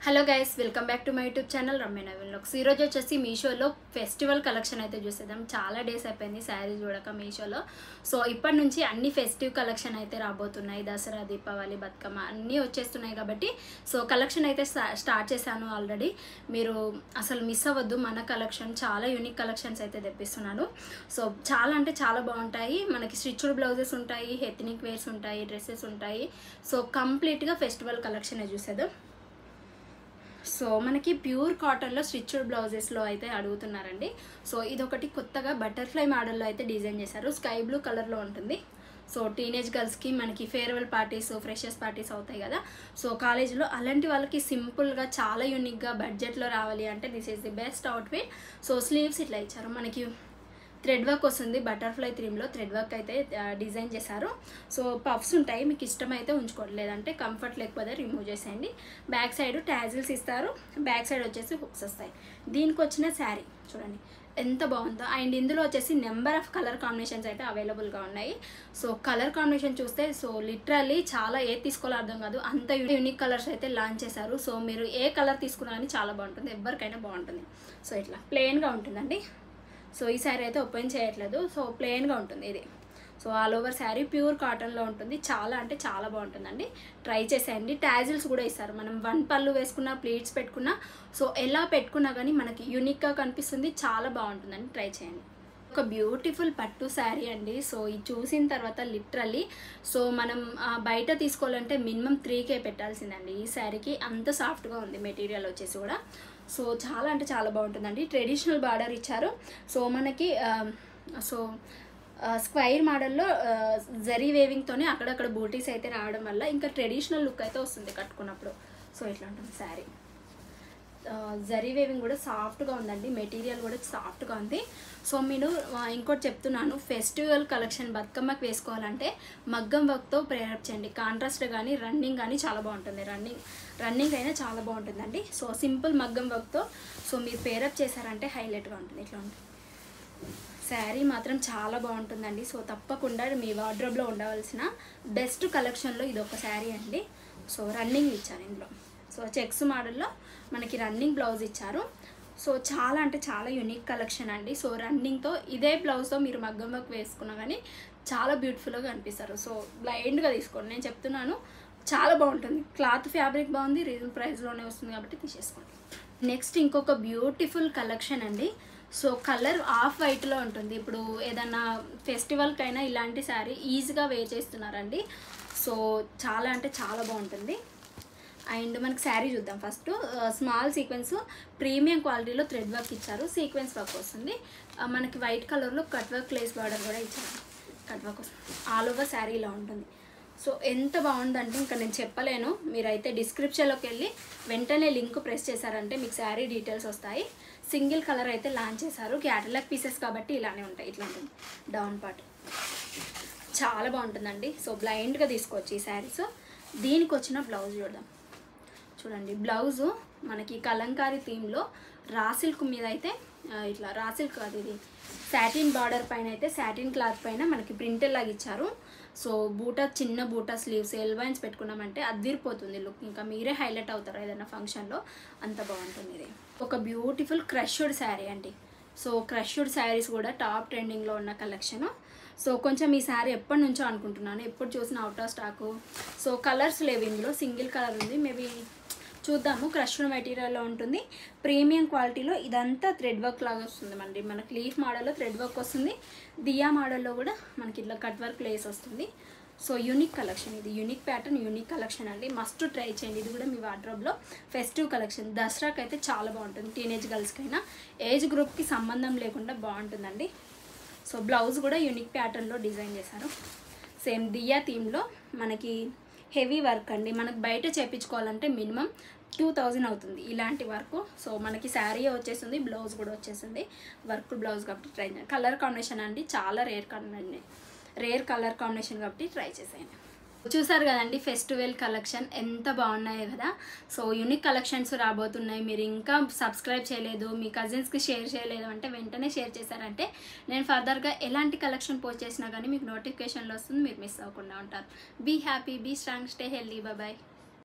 Hello guys, welcome back to my YouTube channel Ramya Naveen vlogs. ఈరోజు వచ్చేసి మీషోలో ఫెస్టివల్ కలెక్షన్ అయితే చూసేద్దాం. చాలా డేస్ అయిపోయింది శారీ చూడక మీషోలో. సో ఇప్పటి నుంచి అన్ని ఫెస్టివ్ కలెక్షన్ అయితే రాబోతున్నాయి. దసరా, దీపావళి, బతుకమ్మ అన్నీ వచ్చేస్తున్నాయి కాబట్టి సో కలెక్షన్ అయితే స్టార్ట్ చేశాను ఆల్రెడీ. మీరు అసలు మిస్ అవ్వద్దు. మన కలెక్షన్ చాలా యూనిక్ కలెక్షన్స్ అయితే తెప్పిస్తున్నాను. సో చాలా అంటే చాలా బాగుంటాయి. మనకి స్టిచ్డ్ బ్లౌజెస్ ఉంటాయి, ఎథనిక్ వేర్స్ ఉంటాయి, డ్రెస్సెస్ ఉంటాయి. సో కంప్లీట్గా ఫెస్టివల్ కలెక్షన్ చూసేద్దాం. సో మనకి ప్యూర్ కాటన్లో స్టిచ్డ్ బ్లౌజెస్లో అయితే అడుగుతున్నారండి. సో ఇదొకటి కొత్తగా బటర్ఫ్లై మోడల్లో అయితే డిజైన్ చేశారు. స్కై బ్లూ కలర్లో ఉంటుంది. సో టీనేజ్ గర్ల్స్కి మనకి ఫేర్వెల్ పార్టీస్, ఫ్రెషర్స్ పార్టీస్ అవుతాయి కదా. సో కాలేజీలో అలాంటి వాళ్ళకి సింపుల్గా చాలా యూనిక్గా బడ్జెట్లో రావాలి అంటే this is the best outfit. So sleeves ఇట్లా ఇచ్చారు. మనకి థ్రెడ్ వర్క్ వస్తుంది. బటర్ఫ్లై థీమ్లో థ్రెడ్ వర్క్ అయితే డిజైన్ చేశారు. సో పఫ్స్ ఉంటాయి, మీకు ఇష్టమైతే ఉంచుకోండి, లేదంటే కంఫర్ట్ లేకపోతే రిమూవ్ చేసేయండి. బ్యాక్ సైడ్ ట్యాజిల్స్ ఇస్తారు. బ్యాక్ సైడ్ వచ్చేసి హుక్స్ వస్తాయి. దీనికి వచ్చిన శారీ చూడండి ఎంత బాగుందో. అండ్ ఇందులో వచ్చేసి నెంబర్ ఆఫ్ కలర్ కాంబినేషన్స్ అయితే అవైలబుల్గా ఉన్నాయి. సో కలర్ కాంబినేషన్ చూస్తే సో లిటరల్లీ చాలా ఏది తీసుకోవాలో అర్థం కాదు, అంత యూనిక్ కలర్స్ అయితే లాంచ్ చేశారు. సో మీరు ఏ కలర్ తీసుకున్నా కానీ చాలా బాగుంటుంది, ఎవరికైనా బాగుంటుంది. సో ఇట్లా ప్లెయిన్గా ఉంటుందండి. సో ఈ శారీ అయితే ఓపెన్ చేయట్లేదు. సో ప్లెయిన్గా ఉంటుంది ఇది. So all over sari pure కాటన్లో ఉంటుంది. చాలా అంటే చాలా బాగుంటుందండి. ట్రై చేసేయండి. ట్యాజిల్స్ కూడా ఇస్తారు. మనం వన్ పళ్ళు వేసుకున్న, ప్లీట్స్ పెట్టుకున్నా, సో ఎలా పెట్టుకున్నా కానీ మనకి యూనిక్గా కనిపిస్తుంది. చాలా బాగుంటుందండి. ట్రై చేయండి. ఒక బ్యూటిఫుల్ పట్టు శారీ అండి. సో ఇది చూసిన తర్వాత లిటరల్లీ సో మనం బయట తీసుకోవాలంటే మినిమం 3K పెట్టాల్సిందండి ఈ శారీకి. అంత సాఫ్ట్గా ఉంది మెటీరియల్ వచ్చేసి కూడా. సో చాలా అంటే చాలా బాగుంటుందండి. ట్రెడిషనల్ బార్డర్ ఇచ్చారు. సో మనకి స్క్వైర్ మోడల్లో జరీ వేవింగ్తోనే అక్కడక్కడ బూటీస్ అయితే రావడం వల్ల ఇంకా ట్రెడిషనల్ లుక్ అయితే వస్తుంది కట్టుకున్నప్పుడు. సో ఇట్లా ఉంటుంది శారీ. జరీ వేవింగ్ కూడా సాఫ్ట్గా ఉందండి. మెటీరియల్ కూడా సాఫ్ట్గా ఉంది. సో మీరు ఇంకోటి చెప్తున్నాను, ఫెస్టివల్ కలెక్షన్ బతుకమ్మకి వేసుకోవాలంటే మగ్గం వర్క్తో ప్రేరప్ చేయండి. కాంట్రాస్ట్ కానీ రన్నింగ్ కానీ చాలా బాగుంటుంది. రన్నింగ్ అయినా చాలా బాగుంటుందండి. సో సింపుల్ మగ్గం వర్క్తో సో మీరు పేరప్ చేశారంటే హైలైట్గా ఉంటుంది. ఇట్లా ఉంటుంది శారీ మాత్రం చాలా బాగుంటుందండి. సో తప్పకుండా మీ వార్డ్రోబ్లో ఉండవలసిన బెస్ట్ కలెక్షన్లో ఇది ఒక శారీ అండి. సో రన్నింగ్ ఇచ్చారు ఇందులో. సో చెక్స్ మోడల్లో మనకి రన్నింగ్ బ్లౌజ్ ఇచ్చారు. సో చాలా అంటే చాలా యూనిక్ కలెక్షన్ అండి. సో రన్నింగ్తో ఇదే బ్లౌజ్తో మీరు మగ్గం వర్క్ వేసుకున్నా కానీ చాలా బ్యూటిఫుల్గా కనిపిస్తారు. సో బ్లైండ్గా తీసుకోండి, నేను చెప్తున్నాను. చాలా బాగుంటుంది. క్లాత్ ఫ్యాబ్రిక్ బాగుంది, రీజనబుల్ ప్రైస్లోనే వస్తుంది కాబట్టి తీసేసుకోండి. నెక్స్ట్ ఇంకొక బ్యూటిఫుల్ కలెక్షన్ అండి. సో కలర్ ఆఫ్ వైట్లో ఉంటుంది. ఇప్పుడు ఏదన్నా ఫెస్టివల్కైనా ఇలాంటి శారీ ఈజీగా వేర్ చేస్తున్నారండి. సో చాలా అంటే చాలా బాగుంటుంది. అండ్ మనకి శారీ చూద్దాం. ఫస్ట్ స్మాల్ సీక్వెన్స్ ప్రీమియం క్వాలిటీలో థ్రెడ్ వర్క్ ఇచ్చారు. సీక్వెన్స్ వర్క్ వస్తుంది. మనకి వైట్ కలర్లో కట్ వర్క్ లేస్ బార్డర్ కూడా ఇచ్చారు. కట్ వర్క్ వస్తుంది. ఆల్ ఓవర్ శారీ ఇలా ఉంటుంది. సో ఎంత బాగుందంటే ఇంకా నేను చెప్పలేను. మీరైతే డిస్క్రిప్షన్లోకి వెళ్ళి వెంటనే లింక్ ప్రెస్ చేశారంటే మీకు శారీ డీటెయిల్స్ వస్తాయి. సింగిల్ కలర్ అయితే లాంచ్ చేశారు. క్యాటలాగ్ పీసెస్ కాబట్టి ఇలానే ఉంటాయి. ఇట్లా ఉంటుంది డౌన్ పార్ట్. చాలా బాగుంటుందండి. సో బ్లైండ్గా తీసుకోవచ్చు ఈ శారీస్. దీనికి వచ్చిన బ్లౌజ్ చూడండి. బ్లౌజు మనకి కలంకారీ థీమ్లో రా సిల్క్ మీద అయితే ఇట్లా రా సిల్క్ కాదు, ఇది సాటిన్ బార్డర్ పైన అయితే సాటిన్ క్లాత్ పైన మనకి ప్రింటెడ్ లాగా ఇచ్చారు. సో బూటా, చిన్న బూటా స్లీవ్స్, ఎల్బైన్స్ పెట్టుకున్నామంటే అదిరిపోతుంది లుక్. ఇంకా మీరే హైలైట్ అవుతారు ఏదైనా ఫంక్షన్లో. అంత బాగుంటుంది ఇది. ఒక బ్యూటిఫుల్ క్రష్డ్ శారీ అండి. సో క్రష్డ్ శారీస్ కూడా టాప్ ట్రెండింగ్లో ఉన్న కలెక్షను. సో కొంచెం ఈ శారీ ఎప్పటి నుంచో అనుకుంటున్నాను, ఎప్పుడు చూసిన out of stock. So colours లేవు ఇందులో, సింగిల్ కలర్ ఉంది. మేబీ చూద్దాము. క్రష్డ్ మెటీరియల్లో ఉంటుంది. ప్రీమియం క్వాలిటీలో ఇదంతా థ్రెడ్ వర్క్ లాగా వస్తుంది. మనకి లీఫ్ మోడల్లో థ్రెడ్ వర్క్ వస్తుంది. దియా మోడల్లో కూడా మనకి ఇట్లా కట్ వర్క్ లేస్ వస్తుంది. సో యూనిక్ కలెక్షన్ ఇది. యూనిక్ ప్యాటర్న్, యూనిక్ కలెక్షన్ అండి. మస్ట్ ట్రై చేయండి. ఇది కూడా మీ వార్డ్రోబ్లో ఫెస్టివ్ కలెక్షన్. దసరాకి అయితే చాలా బాగుంటుంది. టీనేజ్ గర్ల్స్కైనా ఏజ్ గ్రూప్కి సంబంధం లేకుండా బాగుంటుందండి. సో బ్లౌజ్ కూడా యూనిక్ ప్యాటర్న్లో డిజైన్ చేశారు. సేమ్ దియా థీమ్లో మనకి హెవీ వర్క్ అండి. మనకు బయట చేయించుకోవాలంటే మినిమం 2000 అవుతుంది ఇలాంటి వర్క్. సో మనకి శారీ వచ్చేసింది, బ్లౌజ్ కూడా వచ్చేసింది. వర్క్ బ్లౌజ్ కాబట్టి ట్రై చేయండి. కలర్ కాంబినేషన్ అండి చాలా రేర్ కలర్ కాంబినేషన్ కాబట్టి ట్రై చేసేయండి. చూసారు కదండి ఫెస్టివల్ కలెక్షన్ ఎంత బాగున్నాయి కదా. సో యూనిక్ కలెక్షన్స్ రాబోతున్నాయి. మీరు ఇంకా సబ్స్క్రైబ్ చేయలేదు, మీ కజిన్స్కి షేర్ చేయలేదు అంటే వెంటనే షేర్ చేశారంటే నేను ఫర్దర్గా ఎలాంటి కలెక్షన్ పోస్ట్ చేసినా కానీ మీకు నోటిఫికేషన్లో వస్తుంది, మీరు మిస్ అవ్వకుండా ఉంటారు. Be happy, be strong, stay healthy. Bye.